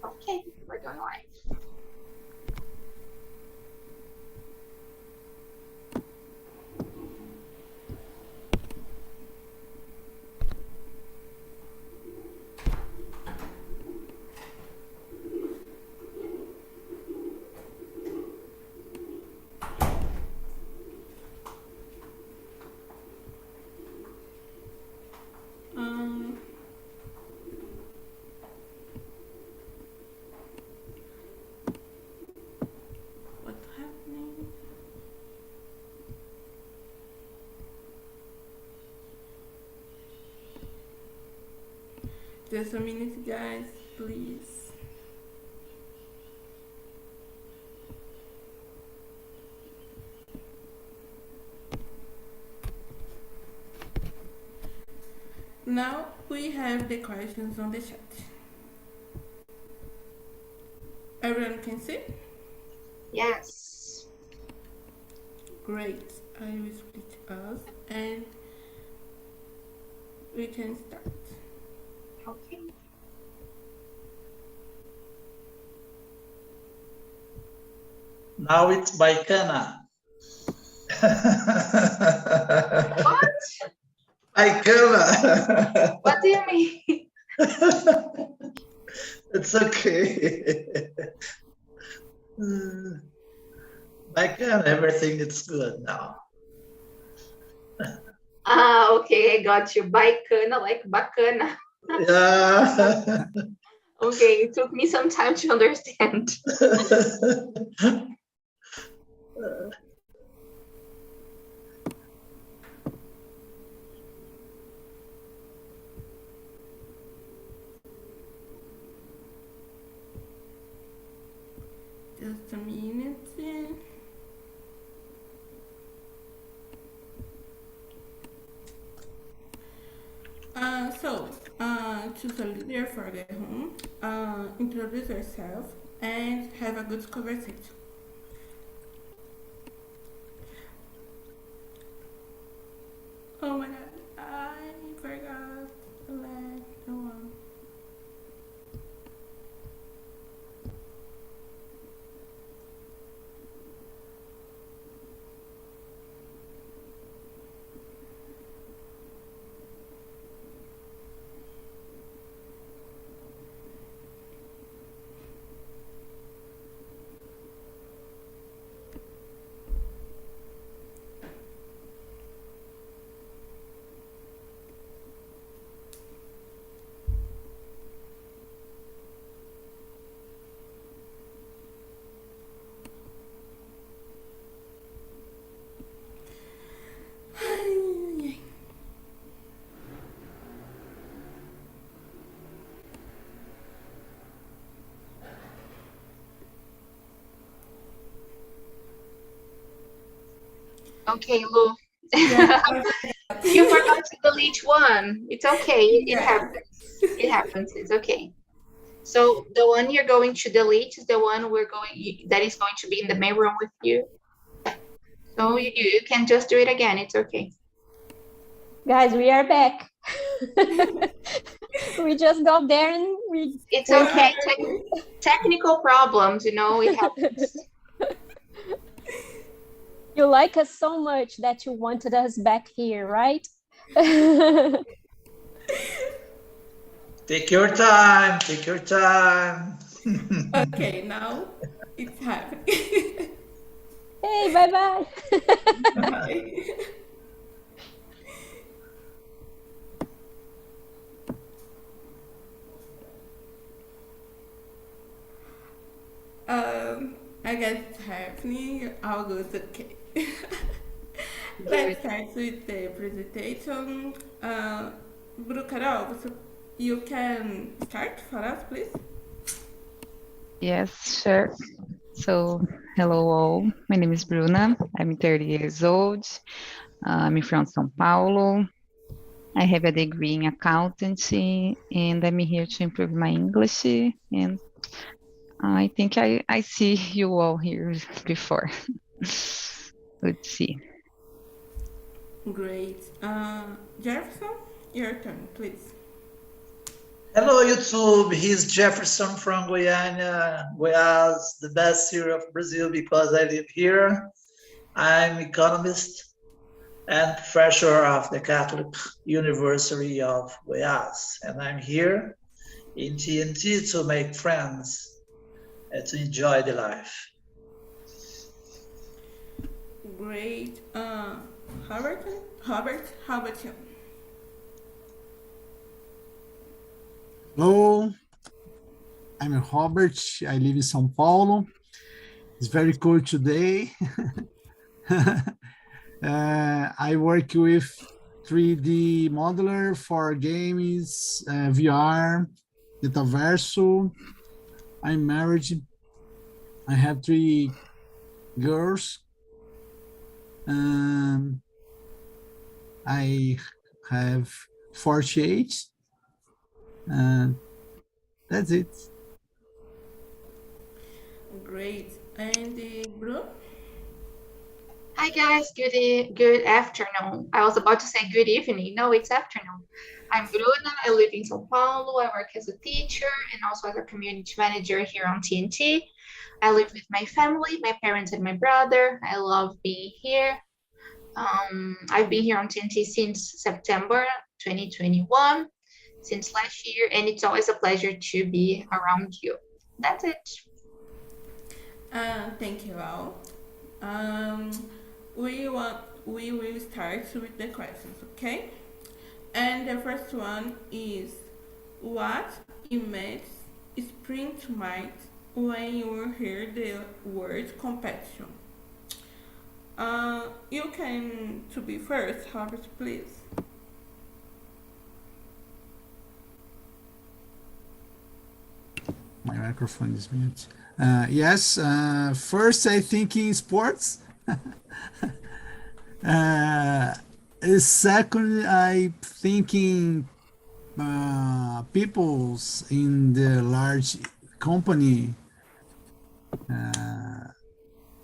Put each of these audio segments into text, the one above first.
Okay, we're going live. What's happening? Just a minute, guys, please. Now we have the questions on the chat. Everyone can see? Yes. Great. I will split us and we can start. Okay. Now it's Baicana. What? Baicana. What do you mean? It's okay. Baicana, everything is good now. Okay, I got you. Bacana, like bacana. Yeah. Okay, it took me some time to understand. Just a minute. Choose a leader for the home, introduce yourself, and have a good conversation. Oh my god, I forgot to let the one. Okay, Lu. Yeah, You forgot to delete one. It's okay. It Yeah. happens. It happens. It's okay. So the one you're going to delete is the one that is going to be in the main room with you. So you can just do it again. It's okay. Guys, we are back. We just got there and It's okay. Technical problems, it happens. You like us so much that you wanted us back here, right? Take your time. Take your time. Okay, now it's happening. Hey, bye-bye. I guess it's happening. All good, okay. Let's start with the presentation. Carol, you can start for us, please? Yes, sure. So, hello all. My name is Bruna. I'm 30 years old. I'm from São Paulo. I have a degree in accountancy, and I'm here to improve my English. And I think I see you all here before. Let's see. Great. Jefferson, your turn, please. Hello, YouTube. He's Jefferson from Goiânia, Goiás, the best city of Brazil because I live here. I'm economist and professor of the Catholic University of Goiás, and I'm here in TNT to make friends and to enjoy the life. Great. Robert, how about you? Hello, I'm Robert. I live in São Paulo. It's very cold today. I work with 3D modeler for games, VR, metaverso. I'm married. I have 3 girls. I have 48. That's it. Great. And Bru? Hi guys, good afternoon. I was about to say good evening. No, it's afternoon. I'm Bruna. I live in São Paulo. I work as a teacher and also as a community manager here on TNT. I live with my family, my parents and my brother. I love being here. I've been here on TNT since September 2021, since last year, and it's always a pleasure to be around you. That's it. Thank you all. We will start with the questions, okay? And the first one is, what images spring to mind when you hear the word competition? You can to be first, Robert, please. My microphone is mute. Yes, first I think in sports. Second, I thinking people's in the large company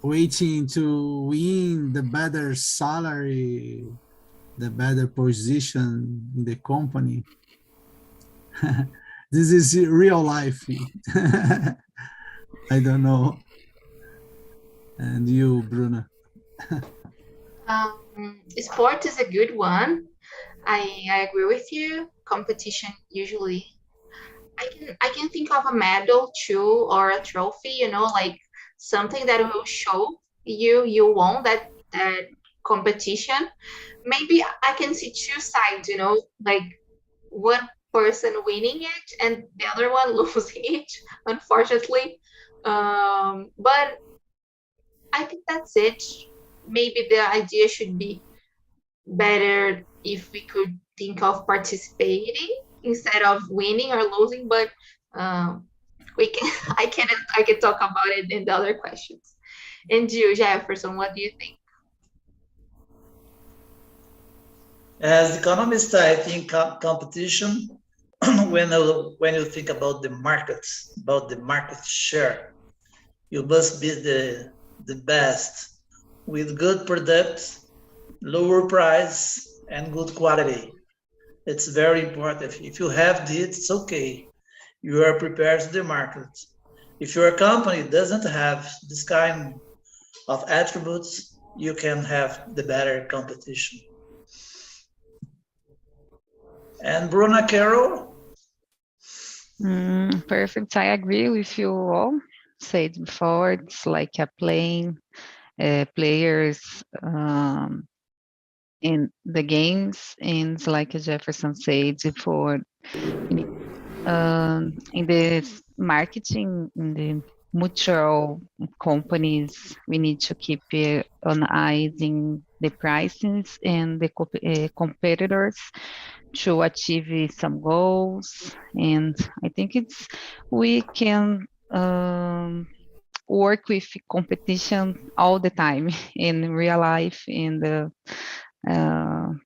waiting to win the better salary, the better position in the company. This is real life. I don't know. And you, Bruna? Sport is a good one. I agree with you. Competition usually, I can think of a medal too, or a trophy. Like something that will show you won that competition. Maybe I can see two sides. Like one person winning it and the other one losing it, unfortunately. But I think that's it. Maybe the idea should be better if we could think of participating instead of winning or losing, but we can I can talk about it in the other questions. And you, Jefferson, what do you think? As economist, I think competition, when you think about the markets, about the market share, you must be the best with good products, lower price, and good quality. It's very important. If you have this, it's okay. You are prepared to the market. If your company doesn't have this kind of attributes, you can have the better competition. And Bruna, Carol? Perfect. I agree with you all. Said before, it's like a playing players in the games, and it's like Jefferson said before, in the marketing, in the mutual companies, we need to keep on eyes in the prices and the competitors to achieve some goals. And I think we can work with competition all the time in real life, in the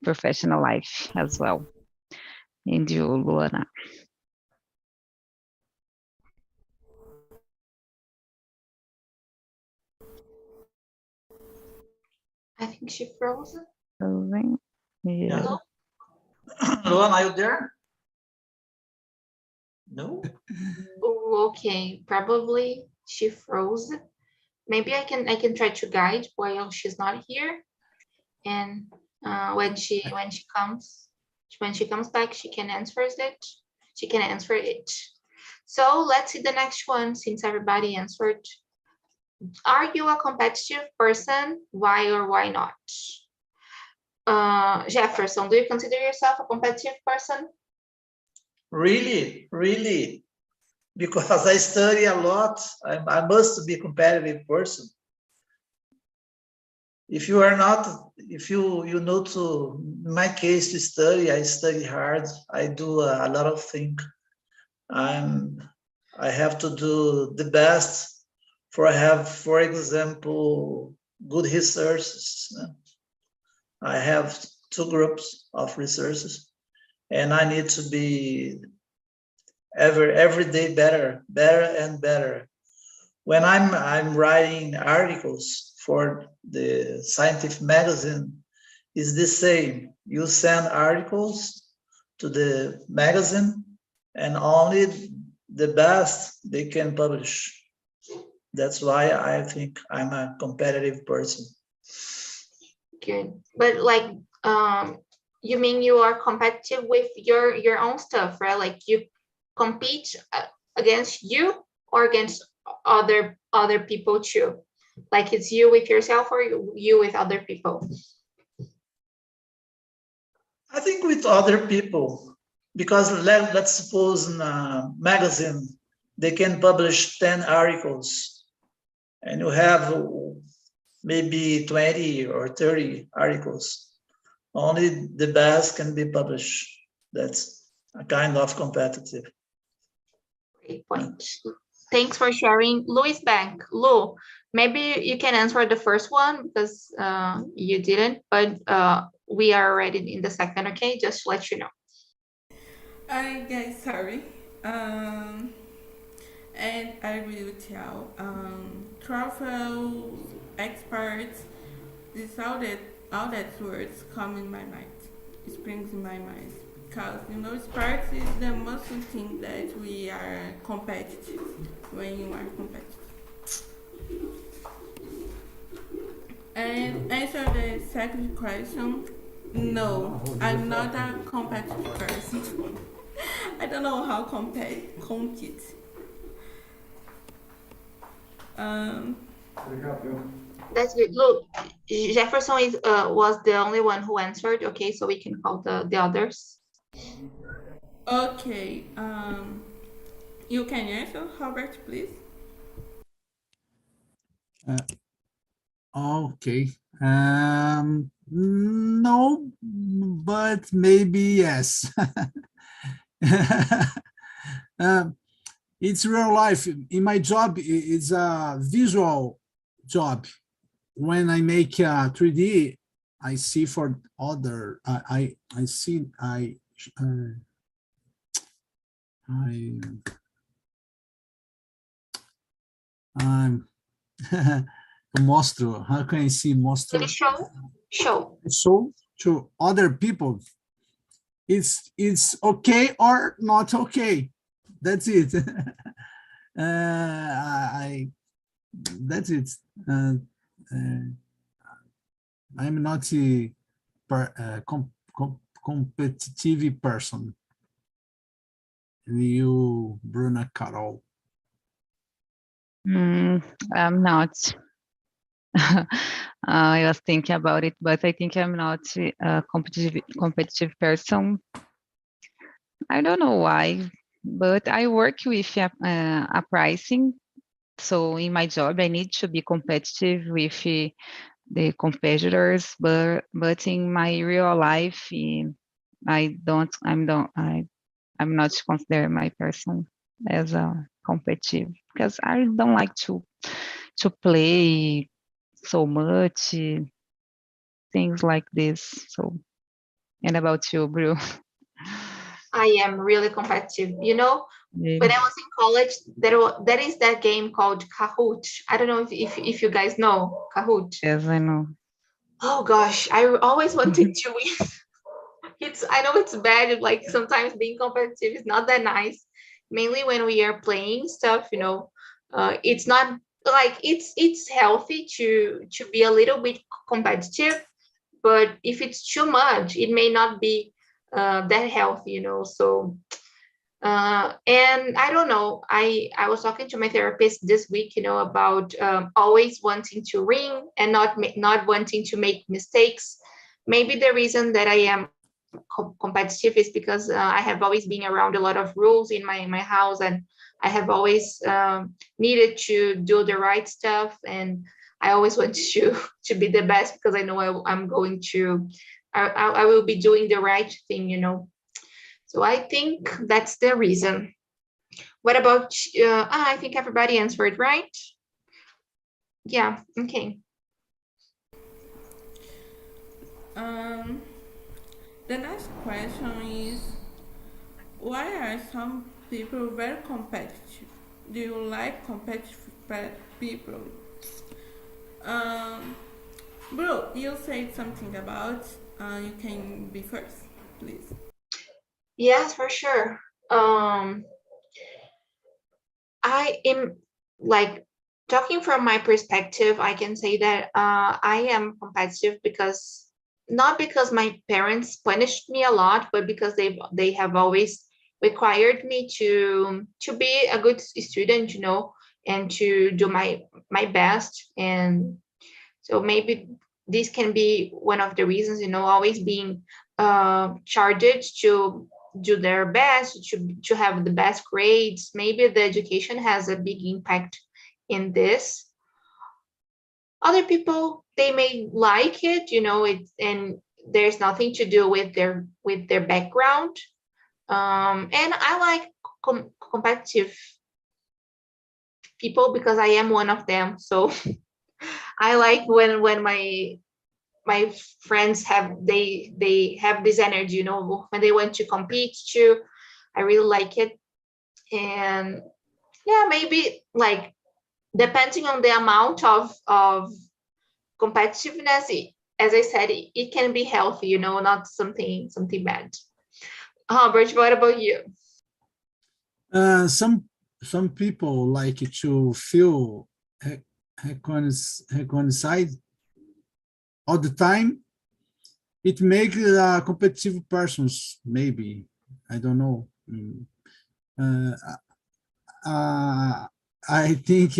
professional life as well. And you, Luana? I think she froze. Yeah. Luana, are you there? No? Oh, okay, probably she froze. Maybe I can try to guide while she's not here. And when she comes back, she can answer it. She can answer it. So let's see the next one since everybody answered. Are you a competitive person? Why or why not? Jefferson, do you consider yourself a competitive person? Really, really. Because I study a lot, I must be a competitive person. If you are not, if you know to, in my case, to study, I study hard. I do a lot of things. I have to do the best for have, for example, good resources. I have 2 groups of resources, and I need to be every day better and better. When I'm writing articles for the scientific magazine, it's the same. You send articles to the magazine, and only the best they can publish. That's why I think I'm a competitive person. Good. But like, you mean you are competitive with your own stuff, right? Like you compete against you or against other people too? Like it's you with yourself or you with other people? I think with other people, because let's suppose in a magazine, they can publish 10 articles, and you have maybe 20 or 30 articles. Only the best can be published. That's a kind of competitive. Great point. Thanks for sharing. Louis Bank. Lou, maybe you can answer the first one because you didn't, but we are already in the second, okay? Just to let you know. I guess sorry. And I agree with you. Travel experts, this all that words come in my mind. It springs in my mind because sports is the most thing that we are competitive when you are competitive. And answer the second question. No, I'm not a competitive person. I don't know how compete. That's good. Look, Jefferson was the only one who answered. Okay, so we can call the others. Okay. You can answer, Robert, please. Okay. No, but maybe yes. It's real life. In my job, it's a visual job. When I make 3D, I see for other. I see. I'm mostro. How can I see mostro? Maybe show. So to other people, it's okay or not okay. That's it. That's it. I'm not a competitive person. You, Bruna, Carol. I'm not. I was thinking about it, but I think I'm not a competitive person. I don't know why, but I work with a pricing. So in my job, I need to be competitive with the competitors, but in my real life, I'm not consider my person as a competitive because I don't like to play so much things like this. So, and about you, Bru? I am really competitive. You know, Yeah. when I was in college, there is that game called Kahoot. I don't know if you guys know Kahoot. Yes, I know. Oh gosh, I always wanted to win. I know it's bad. Like sometimes being competitive is not that nice. mainly when we are playing stuff, it's not like it's healthy to be a little bit competitive, but if it's too much, it may not be that healthy. So and I don't know, I was talking to my therapist this week, about always wanting to win and not wanting to make mistakes. Maybe the reason that I am competitive is because I have always been around a lot of rules in my house, and I have always needed to do the right stuff, and I always want to be the best because I know I'm going to I will be doing the right thing. So I think that's the reason. What about I think everybody answered, right? Yeah, okay. The next question is, why are some people very competitive? Do you like competitive people? Bro, you said something about, you can be first, please. Yes, for sure. I am, like, talking from my perspective, I can say that I am competitive because not because my parents punished me a lot, but because they have always required me to be a good student, and to do my best. And so maybe this can be one of the reasons, always being charged to do their best, to have the best grades. Maybe the education has a big impact in this. Other people, they may like it, and there's nothing to do with their background. And I like competitive people because I am one of them. So I like when my friends they have this energy, when they want to compete too. I really like it. And yeah, maybe, like, depending on the amount of competitiveness, as I said, it can be healthy, not something bad. Bert, what about you? Some people like to feel recognized all the time. It makes competitive persons, maybe. I don't know. I think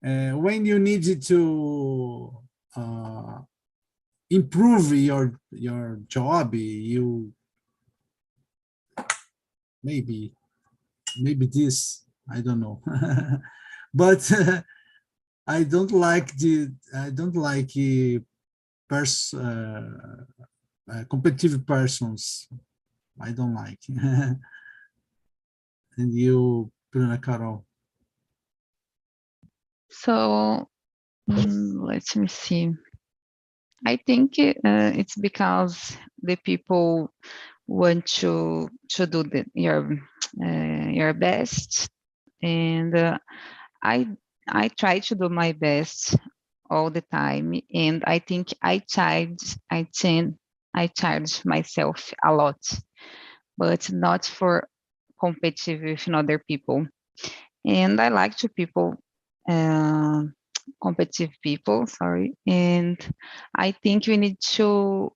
when you need to improve your job, you maybe this, I don't know. But I don't like competitive persons. I don't like. And you, Bruna Carol? So let me see. I think it's because the people want to do your best, and I try to do my best all the time, and I think I charge myself a lot, but not for competitive with other people. And I like to competitive people, sorry. And I think we need to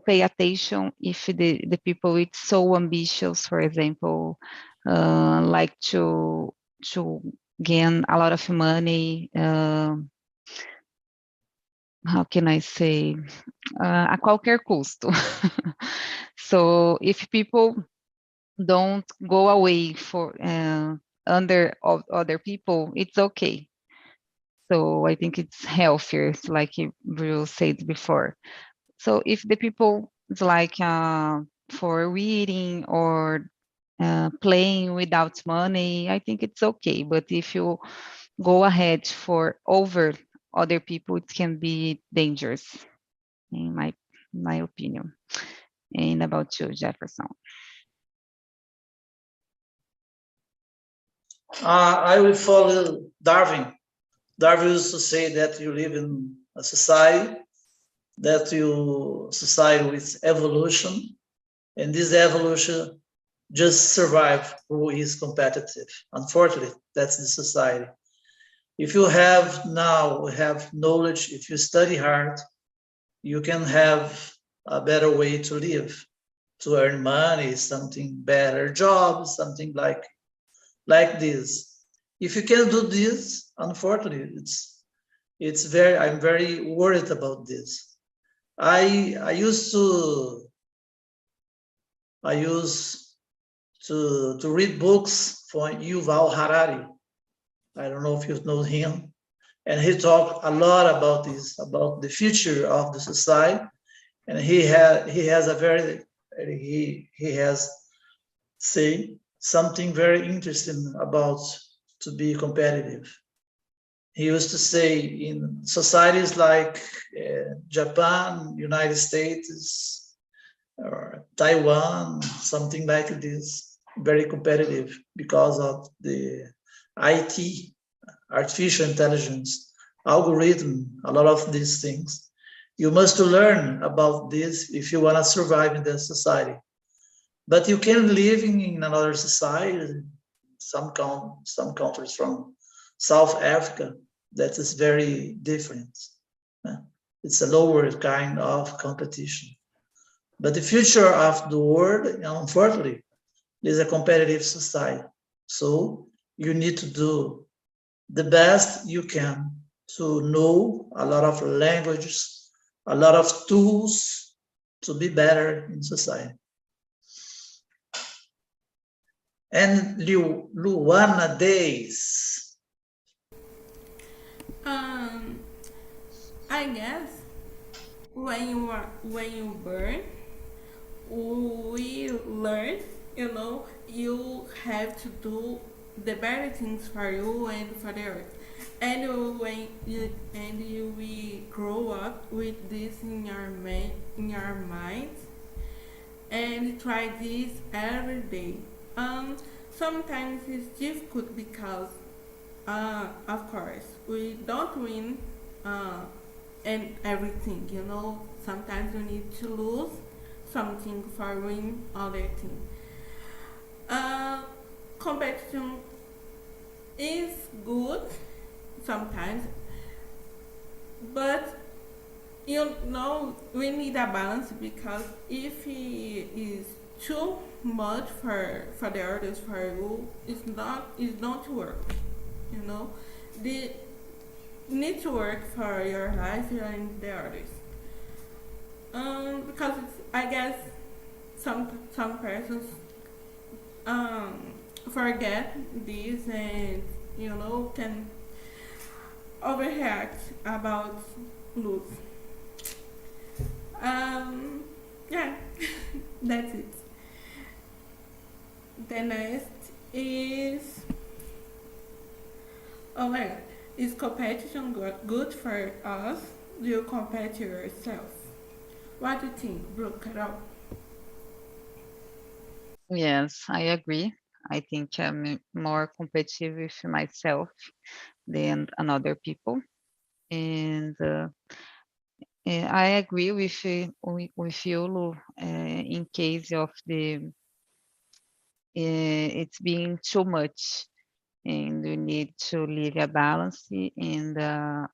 pay attention if the people it's so ambitious, for example, like to gain a lot of money, how can I say, a qualquer custo. So if people don't go away for under other people, it's okay. So I think it's healthier, like Bruce said before. So if the people is like for reading or playing without money, I think it's okay. But if you go ahead for over other people, it can be dangerous, in my opinion. And about you, Jefferson? I will follow Darwin. Darwin used to say that you live in a society society with evolution, and this evolution just survive who is competitive. Unfortunately, that's the society. If you have knowledge, if you study hard, you can have a better way to live, to earn money, something better job, something like this. If you can do this, unfortunately, I'm very worried about this. I used to read books from Yuval Harari. I don't know if you know him, and he talked a lot about this, about the future of the society, and he has say something very interesting about to be competitive. He used to say in societies like Japan, United States, or Taiwan, something like this, very competitive because of the IT, artificial intelligence, algorithm, a lot of these things. You must learn about this if you want to survive in the society. But you can live in another society, some countries from South Africa, that is very different. It's a lower kind of competition. But the future of the world, unfortunately, is a competitive society. So you need to do the best you can to know a lot of languages, a lot of tools to be better in society. And Luana Days. I guess when you burn, we learn, you have to do the better things for you and for the earth. And we grow up with this in your mind and try this every day. Sometimes it's difficult because, of course, we don't win and everything. Sometimes we need to lose something for win other thing. Competition is good sometimes, but we need a balance, because if it is too much for the others, for you, it's not work. The need to work for your life and the others. Because I guess some persons forget this and can overreact about lose. Yeah, that's it. The next is, oh my god, is competition good for us? Do you compete yourself? What do you think, Brooke, Carol? Yes, I agree. I think I'm more competitive with myself than another people. And I agree with you, Lu, in case of it's being too much, and we need to live a balance and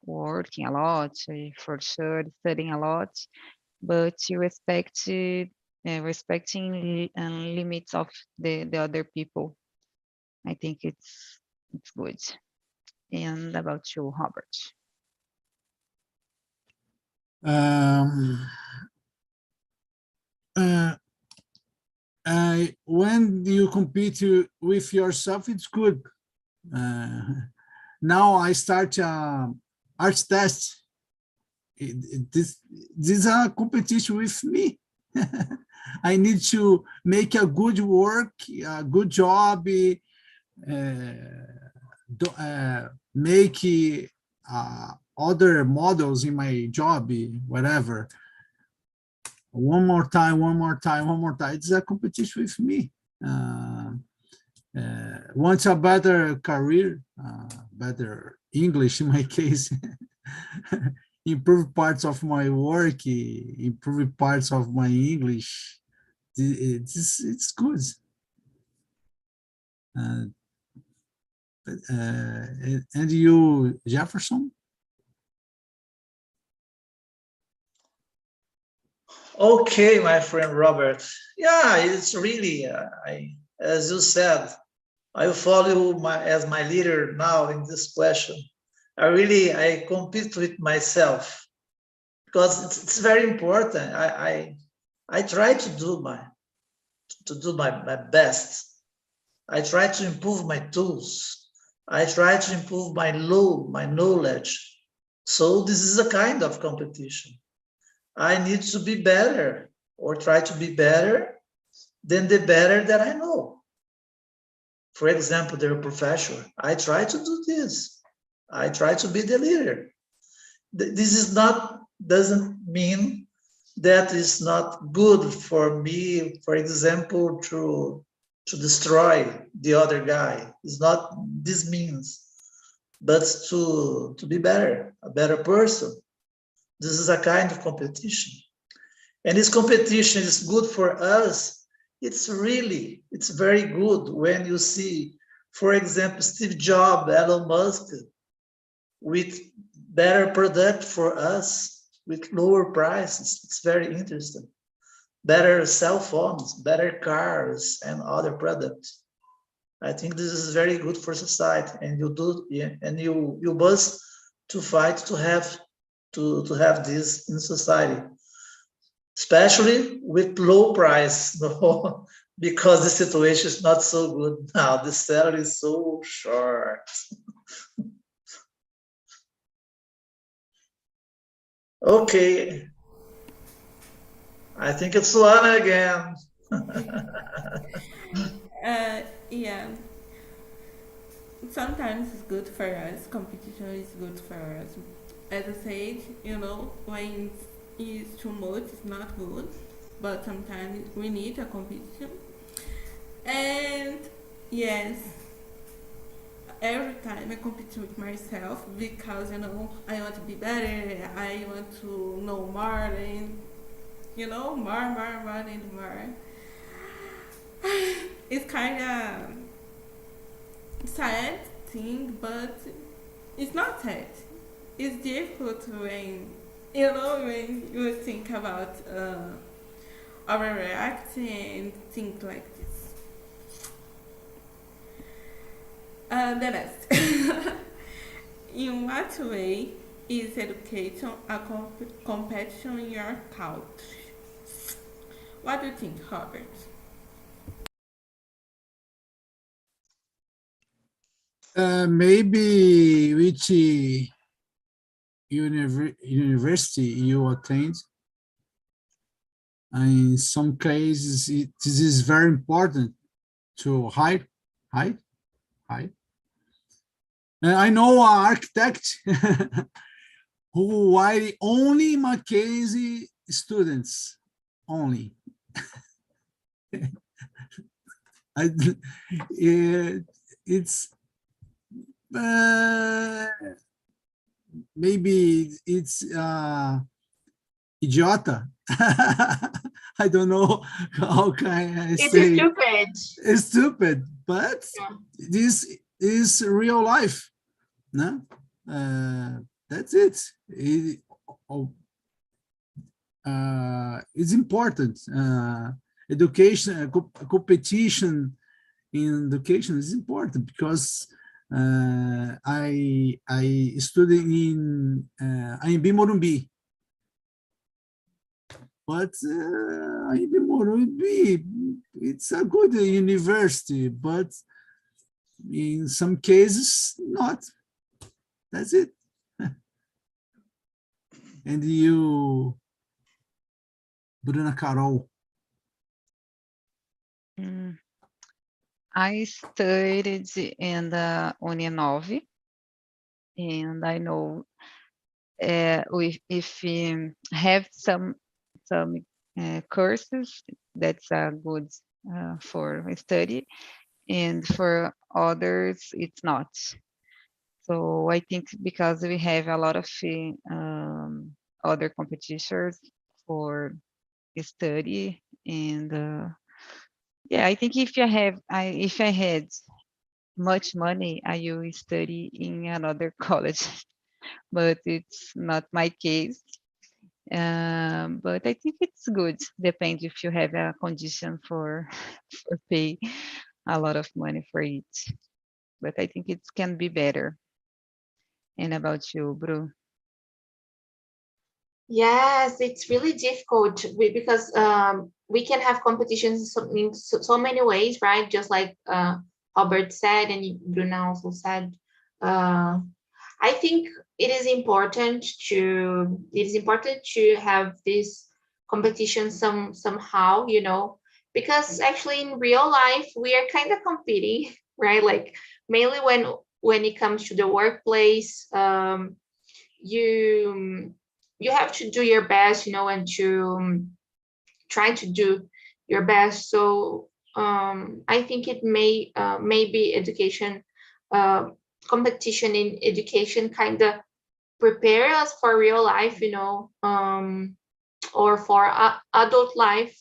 working a lot, for sure, studying a lot, but respecting limits of the other people. I think it's good. And about you, Robert? When you compete with yourself, it's good. Now I start art test. This is a competition with me. I need to make a good work, a good job, make other models in my job, whatever. One more time. It's a competition with me. Want a better career, better English in my case, improve parts of my work, improve parts of my English. It's good. Uh, and you, Jefferson? Okay, my friend Robert. Yeah, it's really, as you said, I will follow as my leader now in this question. I compete with myself because it's very important. I try to do my best. I try to improve my tools. I try to improve my knowledge. So this is a kind of competition. I need to be better or try to be better than the better that I know. For example, the professor, I try to do this. I try to be the leader. This doesn't mean that it's not good for me, for example, to destroy the other guy. It's not this means, but to be better, a better person. This is a kind of competition. And this competition is good for us. It's very good when you see, for example, Steve Jobs, Elon Musk, with better product for us, with lower prices. It's very interesting. Better cell phones, better cars, and other products. I think this is very good for society, and you must to fight to have this in society, especially with low price, no? Because the situation is not so good now. The salary is so short. Okay, I think it's Luana again. Yeah. Sometimes it's good for us. Competition is good for us. As I said, when it's too much, it's not good. But sometimes we need a competition. And yes, every time I compete with myself because I want to be better. I want to know more and more and more. It's kind of sad thing, but it's not sad. It's difficult when you think about our reaction and things like this. The next. In what way is education a competition in your culture? What do you think, Robert? Maybe which university you attend. In some cases, this is very important to hide. I know an architect who hired only Mackenzie students, only. It's maybe it's idiota. I don't know how can I It's say. stupid. It's stupid, but Yeah. this is real life. No, that's it. It's important. Education, competition in education is important because I studied in IMB Morumbi, but IMB Morumbi, it's a good university, but in some cases not. That's it. And you, Bruna Carol? I studied in the Uninove, and I know if we have some courses that's good for study, and for others it's not. So I think because we have a lot of other competitions for study, and yeah, I think if I had much money, I will study in another college, but it's not my case. But I think it's good. Depends if you have a condition for for pay a lot of money for it. But I think it can be better. And about you, Bru? Yes, it's really difficult because we can have competitions in so many ways, right? Just like Albert said, and Bruna also said. Uh, I think it is important to have this competition somehow, because actually in real life we are kind of competing, right? Like mainly when it comes to the workplace, you you have to do your best, and to try to do your best. So I think it maybe education, uh, competition in education kind of prepare us for real life, or for adult life.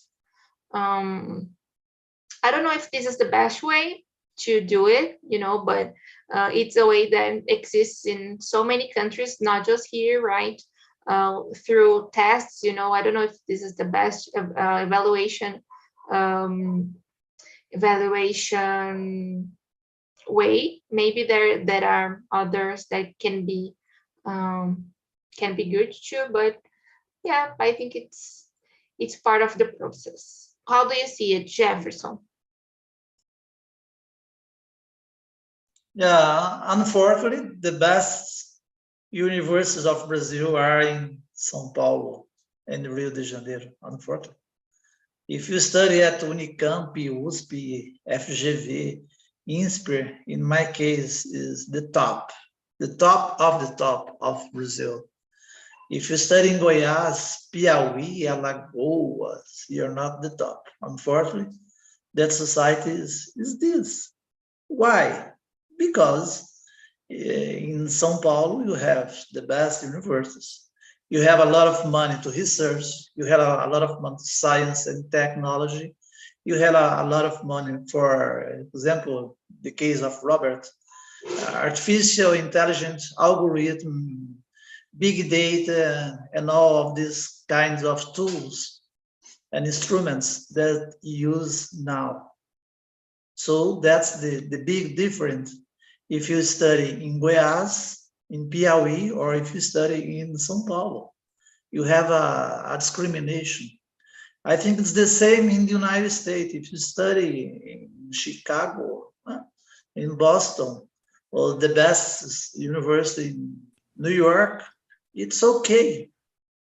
um I don't know if this is the best way to do it, but it's a way that exists in so many countries, not just here, right? Through tests, I don't know if this is the best um, evaluation way. Maybe there are others that can be good too, but yeah, I think it's part of the process. How do you see it, Jefferson? Yeah, unfortunately, the best universities of Brazil are in São Paulo and Rio de Janeiro, unfortunately. If you study at Unicamp, USP, FGV, INSPER, in my case, is the top of the top of Brazil. If you study in Goiás, Piauí, Alagoas, you're not the top. Unfortunately, that society is this. Why? Because in São Paulo, you have the best universities. You have a lot of money to research. You have a lot of money to science and technology. You have a lot of money, for example, the case of Robert, artificial intelligence, algorithm, big data, and all of these kinds of tools and instruments that you use now. So that's the big difference if you study in Goiás, in Piauí, or if you study in São Paulo. You have a discrimination. I think it's the same in the United States. If you study in Chicago, in Boston, or the best university in New York, it's okay.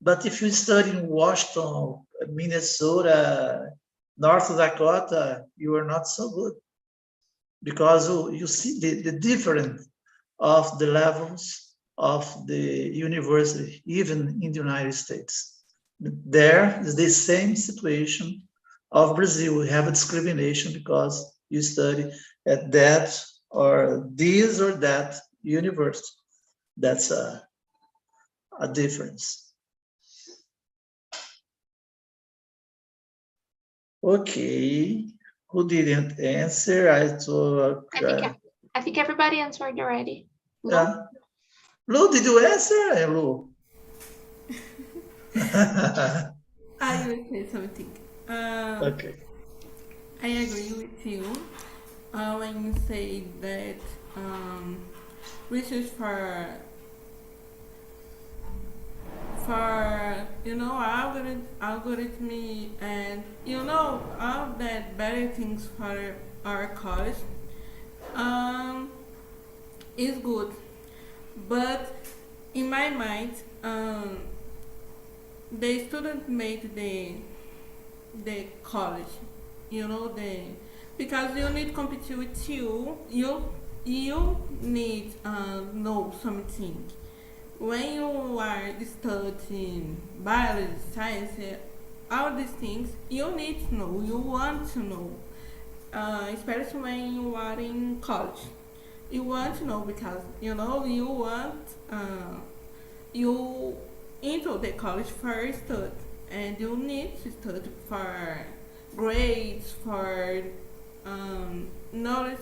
But if you study in Washington, Minnesota, North Dakota, you are not so good, because you see the difference of the levels of the university, even in the United States. There is the same situation of Brazil. We have a discrimination because you study at that or this or that university. That's a difference. Okay, who didn't answer? I think everybody answered already. Yeah. Lu, did you answer, Lu? I will say something. Okay. I agree with you when you say that research for algorithm and all that better things for our college is good, but in my mind, the student made the college, the because you need compete with you need know something when you are studying biology, science, all these things. You need to know, you want to know, especially when you are in college. You want to know because you want you into the college for study, and you need to study for grades, for knowledge.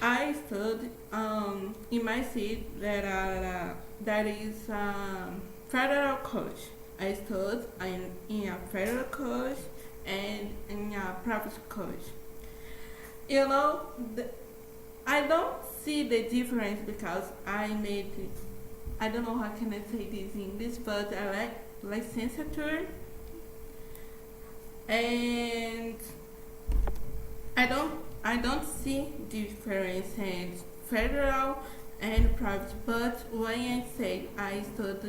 I studied in my city that is federal college. I studied in a federal college and in a private college. You know, I don't see the difference because I don't know how can I say this in English, but I like licensure, and I don't see difference in federal and private. But when I say I stood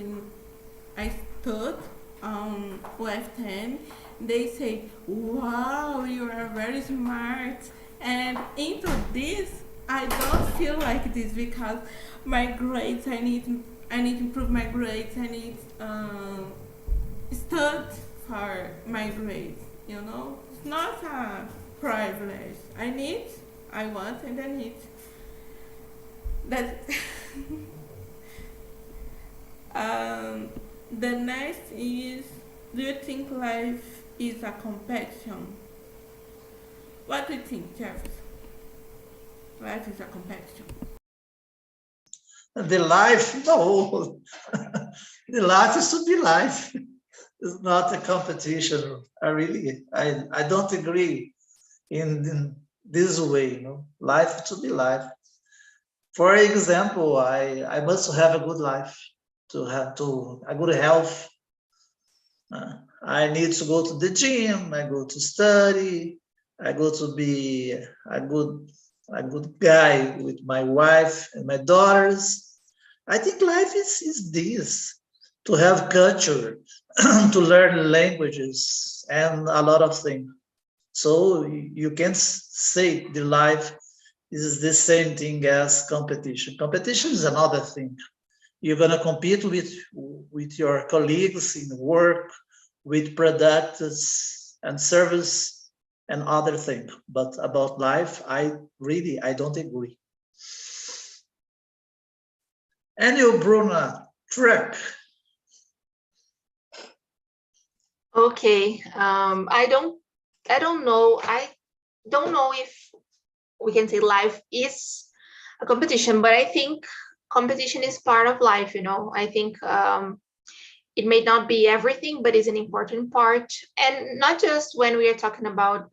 with them, they say, "Wow, you are very smart." And into this, I don't feel like this because my grades, I need to improve my grades. I need study for my grades. You know, it's not a privilege. I want, and I need. That. The next is, do you think life is a competition? What do you think, Jeff? Life is a competition. The life, no. The life is to be life. It's not a competition. I don't agree in this way. You know, life to be life. For example, I must have a good life to have a good health. I need to go to the gym. I go to study. I go to be a good guy with my wife and my daughters. I think life is this, to have culture, to learn languages, and a lot of things. So you can say the life is the same thing as competition. Competition is another thing. You're going to compete with your colleagues in work, with products and service and other things. But about life, I don't agree. And you, Bruna, truck. Okay. I don't know. I don't know if we can say life is a competition, but I think competition is part of life, you know. I think it may not be everything, but it's an important part. And not just when we are talking about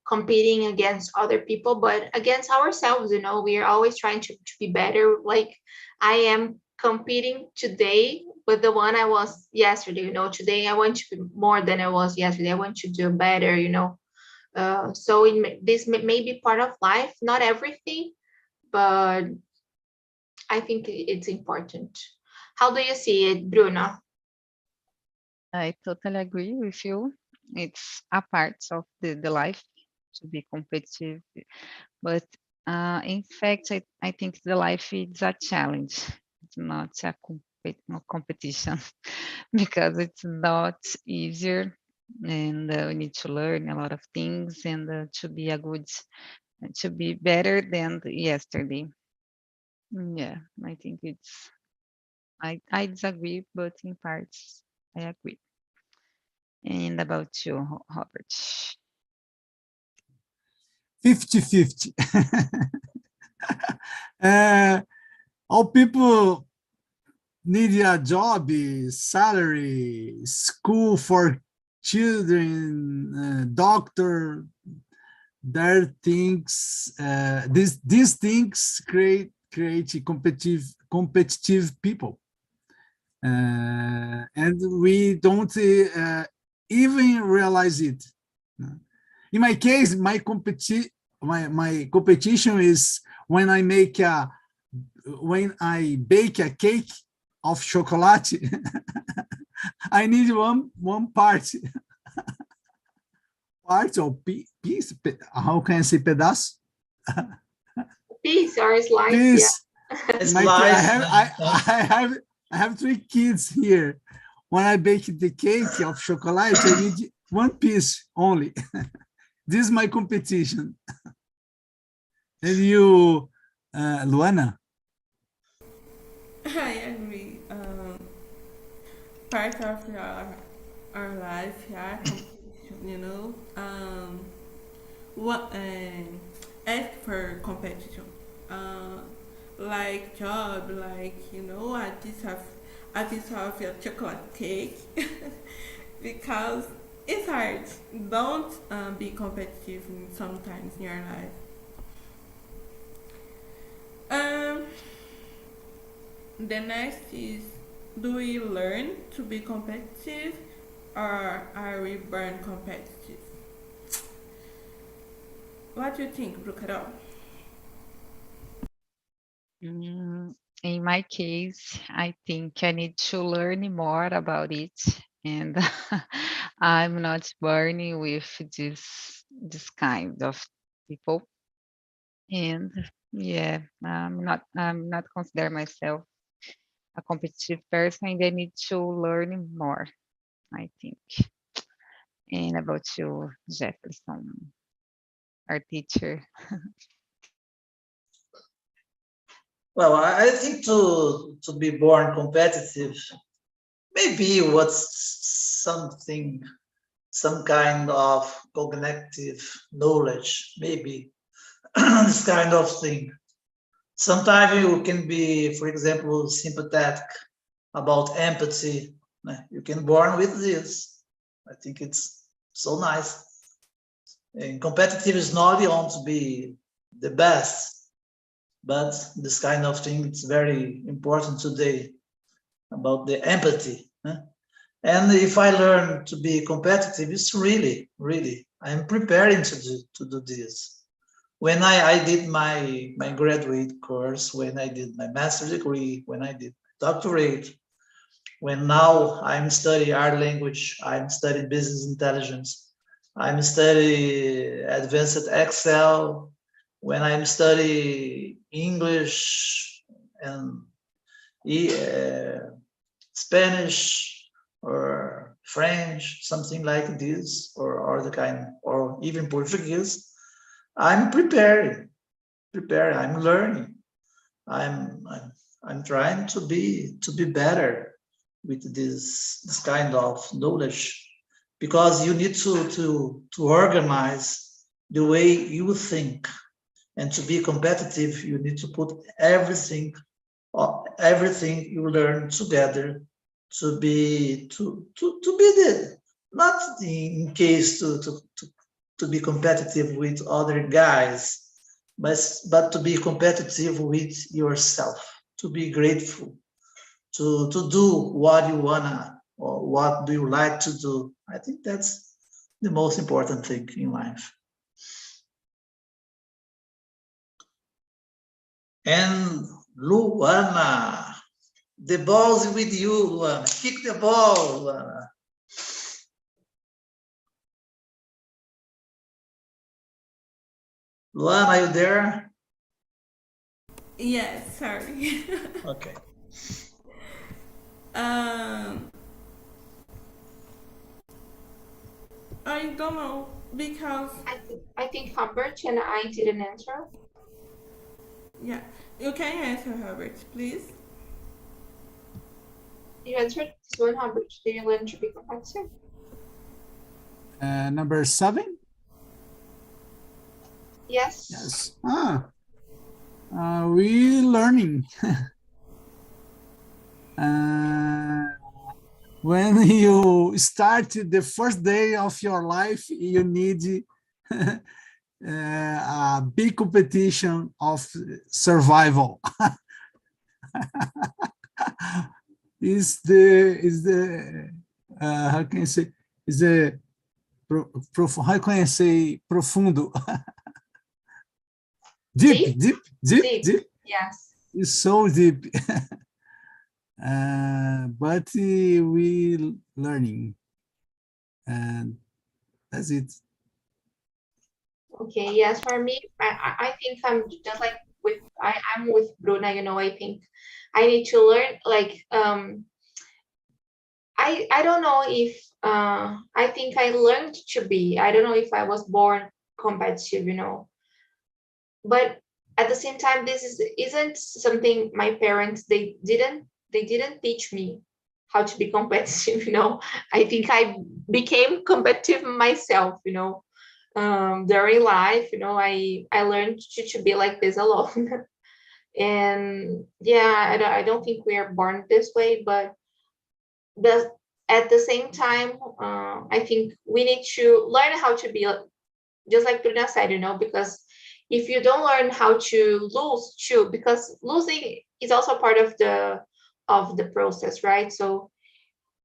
competing against other people, but against ourselves, you know. We are always trying to be better. Like, I am competing today with the one I was yesterday, you know. Today I want to be more than I was yesterday. I want to do better, you know. So this may be part of life, not everything, but I think it's important. How do you see it, Bruno? I totally agree with you. It's a part of the life to be competitive, but in fact, I think the life is a challenge. It's not a competition because it's not easier, and we need to learn a lot of things and to be better than yesterday. Yeah, I think I disagree, but in parts I agree. And about you, Robert? 50-50. All people need a job, salary, school for children, doctor. There things, these things create competitive people, and we don't even realize it. In my case, my competition is when I bake a cake of chocolate. I need one part or piece. How can I say pedaço? Piece or slice, Piece. yeah. I have 3 kids here. When I bake the cake of chocolate, I need one piece only. This is my competition. And you, Luana? I agree. Part of our life, yeah, competition, you know. What ask for competition, like job, like a piece of a chocolate cake, because it's hard. Don't be competitive sometimes in your life. Um, the next is, do we learn to be competitive or are we born competitive? What do you think, Brucarol? In my case, I think I need to learn more about it, and I'm not born with this kind of people. And yeah, I'm not consider myself a competitive person, and I need to learn more, I think. And about you, Jefferson, our teacher. Well, I think to be born competitive, maybe what's something, some kind of cognitive knowledge, maybe this kind of thing. Sometimes you can be, for example, sympathetic about empathy. You can born with this. I think it's so nice. And competitive is not you want to be the best, but this kind of thing it's very important today about the empathy. And if I learn to be competitive, it's really, I'm preparing to do this. When I did my graduate course, when I did my master's degree, when I did doctorate, when now I'm studying art language, I'm studying business intelligence, I'm studying advanced Excel, when I'm studying English and Spanish or French, something like this, or the kind, or even Portuguese, I'm preparing, I'm learning, I'm trying to be better with this kind of knowledge, because you need to organize the way you think, and to be competitive you need to put everything you learn together to be the, not in case to be competitive with other guys, but to be competitive with yourself, to be grateful, to do what you wanna, or what do you like to do. I think that's the most important thing in life. And Luana, the ball's with you, Luana. Kick the ball, Luana. Luana, are you there? Yes, sorry. Okay. I don't know, because I think Humbert and I didn't answer. yeah, you can answer, Herbert, please. You answered this one, Humbert. Do you learn to be competitive? Number 7. Yes. Yes. We learning. When you start the first day of your life, you need a big competition of survival. is the how can I say, is the how can I say profundo? Deep. Yes. It's so deep. But we learning, and that's it. Okay. Yes. For me, I think I'm just like I'm with Bruna. I think I need to learn. Like I don't know if I think I learned to be. I don't know if I was born competitive. But at the same time, isn't something my parents they didn't teach me how to be competitive. I think I became competitive myself. during life. I learned to be like this alone. And yeah, I don't think we are born this way, but the at the same time, I think we need to learn how to be just like Bruna said, because if you don't learn how to lose too, because losing is also part of the process, right? So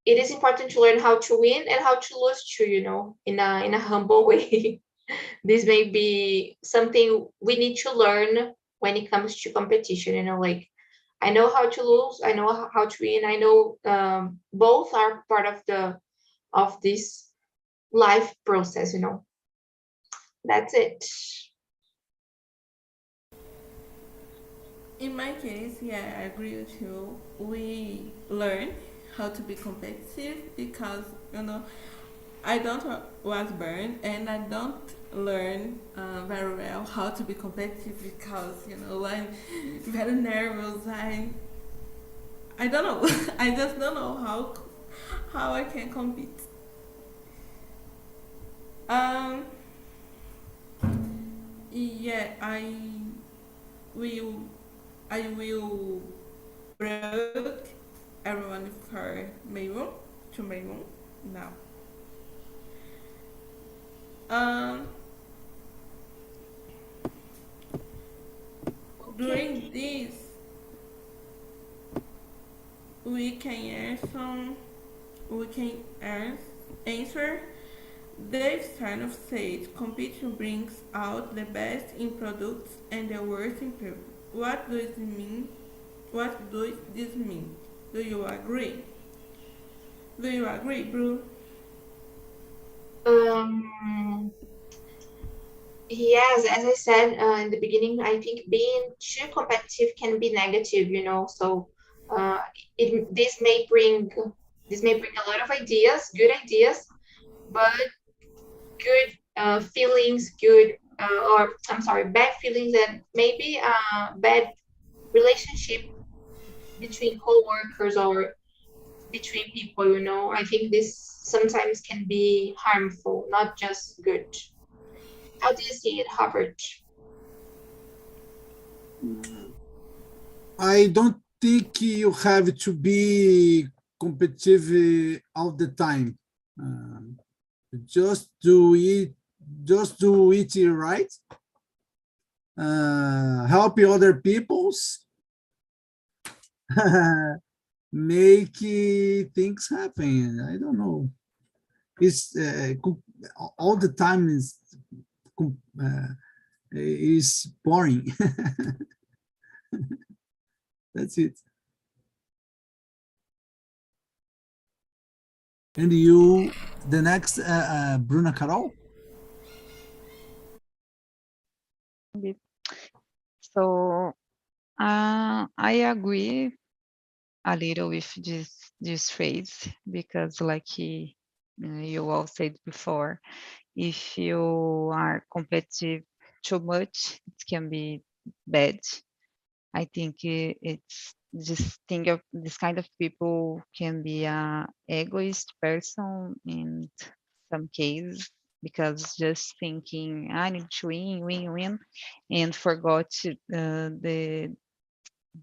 it is important to learn how to win and how to lose too, in a humble way. This may be something we need to learn when it comes to competition, like I know how to lose, I know how to win, I know both are part of this life process. That's it. In my case, yeah, I agree with you. We learn how to be competitive because I don't was born and I don't learn very well how to be competitive because I'm very nervous. I don't know. I just don't know how I can compete. Um, yeah, will I will broke everyone for Mayroon to Mayroon now. Um, During this, we can answer. Dave Stein said, competition brings out the best in products and the worst in people. What does it mean? What does this mean? Do you agree? Do you agree, Bru? Um, yes, as I said in the beginning, I think being too competitive can be negative. So uh, this may bring a lot of ideas, good ideas, but good feelings, or I'm sorry, bad feelings, and maybe bad relationship between co-workers or between people. I think this sometimes can be harmful, not just good. How do you see it, Robert? I don't think you have to be competitive all the time. Um, just do it right. Help other people's. Make things happen. I don't know. It's all the time is boring. That's it. And you, the next, Bruna Carol? So I agree a little with this phrase because, like you all said before, if you are competitive too much, it can be bad. I think it's this thing of this kind of people can be a egoist person in some cases because just thinking I need to win, and forgot the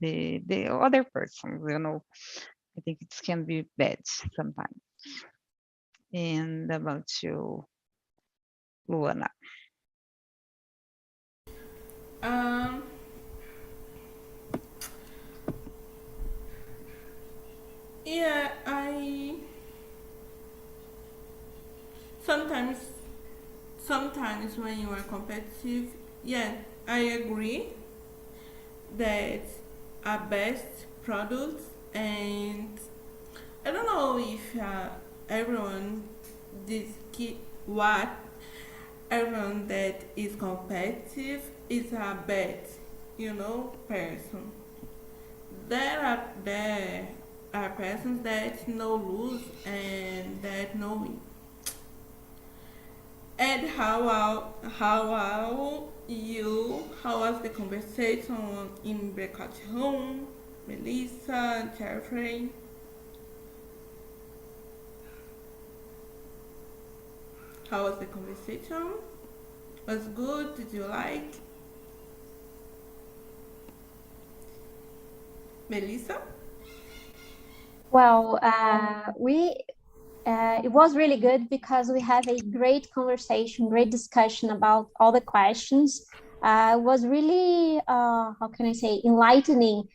other person. I think it can be bad sometimes. And about you, Luana. Um, yeah, I sometimes sometimes when you are competitive, yeah, I agree that are best products, and I don't know if everyone this what everyone that is competitive is a bad person. There are persons that no lose and that no win. And how was the conversation in breakout room, Melissa, Jeffrey? How was the conversation? Was good? Did you like? Melissa? Well, it was really good because we have a great conversation, great discussion about all the questions. It was really, how can I say, enlightening,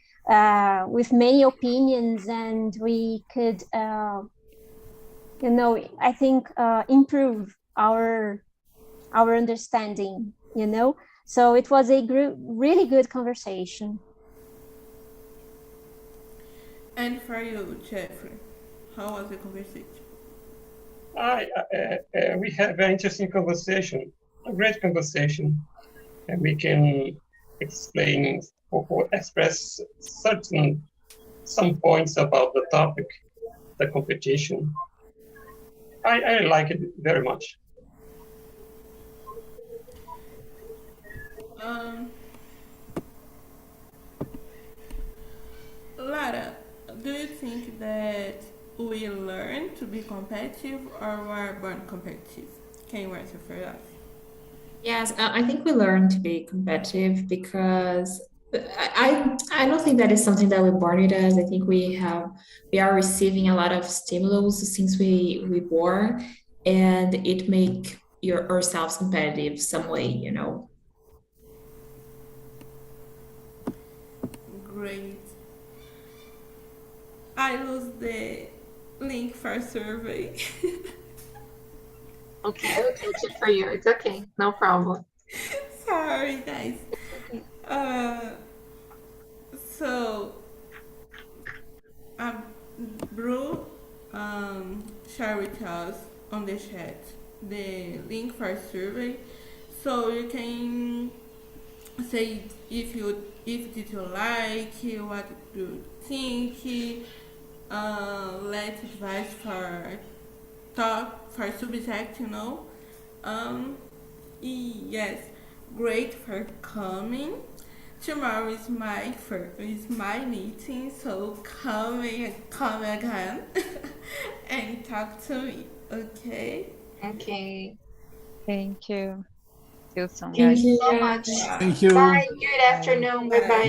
with many opinions, and we could, I think, improve our understanding. So it was a really good conversation. And for you, Jeffrey, how was the conversation? We had a very interesting conversation, a great conversation, and we can explain or express some points about the topic, the competition. I like it very much. Lara, do you think that we learn to be competitive or we are born competitive? Can you answer for us? Yes, I think we learn to be competitive because I don't think that is something that we're born with us. I think we are receiving a lot of stimulus since we born, and it make ourselves competitive some way. Great. I lose the link for survey. Okay, I will catch it for you. It's okay, no problem. Sorry, guys. So, Bru share with us on the chat the link for survey, so you can say if did you like, what do you think, let advice for subject, yes, great for coming. Tomorrow is my meeting, so come again and talk to me, okay? Okay. Thank you. See you soon, Thank guys. you. So much. Thank you. Bye. Good afternoon. Bye bye.